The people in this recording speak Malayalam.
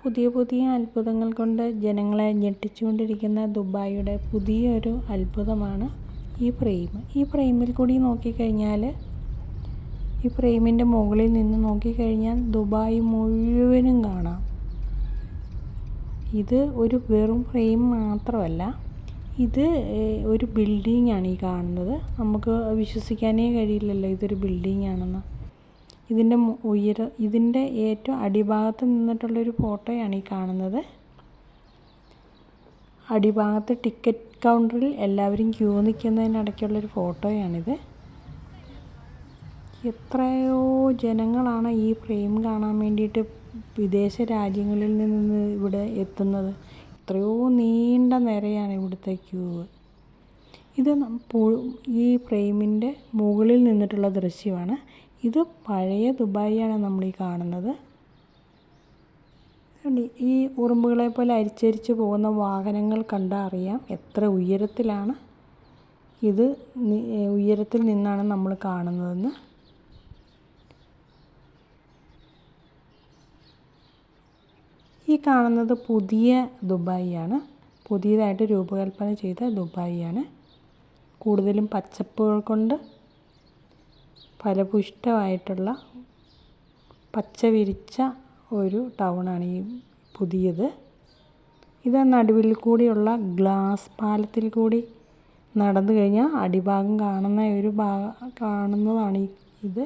പുതിയ പുതിയ അത്ഭുതങ്ങൾ കൊണ്ട് ജനങ്ങളെ ഞെട്ടിച്ചുകൊണ്ടിരിക്കുന്ന ദുബായിയുടെ പുതിയൊരു അത്ഭുതമാണ് ഈ ഫ്രെയിം. ഈ ഫ്രെയിമിൽ കൂടി നോക്കിക്കഴിഞ്ഞാൽ, ഈ ഫ്രെയിമിൻ്റെ മുകളിൽ നിന്ന് നോക്കിക്കഴിഞ്ഞാൽ ദുബായ് മുഴുവനും കാണാം. ഇത് ഒരു വെറും ഫ്രെയിം മാത്രമല്ല, ഇത് ഒരു ബിൽഡിങ്ങാണ് ഈ കാണുന്നത്. നമുക്ക് വിശ്വസിക്കാനേ കഴിയില്ലല്ലോ ഇതൊരു ബിൽഡിങ്ങാണെന്ന്. ഇതിൻ്റെ ഏറ്റവും അടിഭാഗത്ത് നിന്നിട്ടുള്ളൊരു ഫോട്ടോയാണ് ഈ കാണുന്നത്. അടിഭാഗത്ത് ടിക്കറ്റ് കൗണ്ടറിൽ എല്ലാവരും ക്യൂ നിൽക്കുന്നതിനിടയ്ക്കുള്ളൊരു ഫോട്ടോയാണിത്. എത്രയോ ജനങ്ങളാണ് ഈ ഫ്രെയിം കാണാൻ വേണ്ടിയിട്ട് വിദേശ രാജ്യങ്ങളിൽ നിന്ന് ഇവിടെ എത്തുന്നത്. എത്രയോ നീണ്ട നിരയാണ് ഇവിടുത്തെ ക്യൂ. ഇത് ഈ ഫ്രെയിമിൻ്റെ മുകളിൽ നിന്നിട്ടുള്ള ദൃശ്യമാണ്. ഇത് പഴയ ദുബായിയാണ് നമ്മളീ കാണുന്നത്. ഈ ഉറുമ്പുകളെ പോലെ അരിച്ചരിച്ച് പോകുന്ന വാഹനങ്ങൾ കണ്ടാൽ അറിയാം എത്ര ഉയരത്തിലാണ് ഇത്. ഉയരത്തിൽ നിന്നാണ് നമ്മൾ കാണുന്നതെന്ന്. ഈ കാണുന്നത് പുതിയ ദുബായിയാണ്. പുതിയതായിട്ട് രൂപകൽപ്പന ചെയ്ത ദുബായിയാണ്. കൂടുതലും പച്ചപ്പുകൾ കൊണ്ട് ഫലപുഷ്ടമായിട്ടുള്ള പച്ച വിരിച്ച ഒരു ടൗണാണ് ഈ പുതിയത്. ഇത് നടുവിൽ കൂടിയുള്ള ഗ്ലാസ് പാലത്തിൽ കൂടി നടന്നു കഴിഞ്ഞാൽ അടിഭാഗം കാണുന്നതാണ് ഇത്.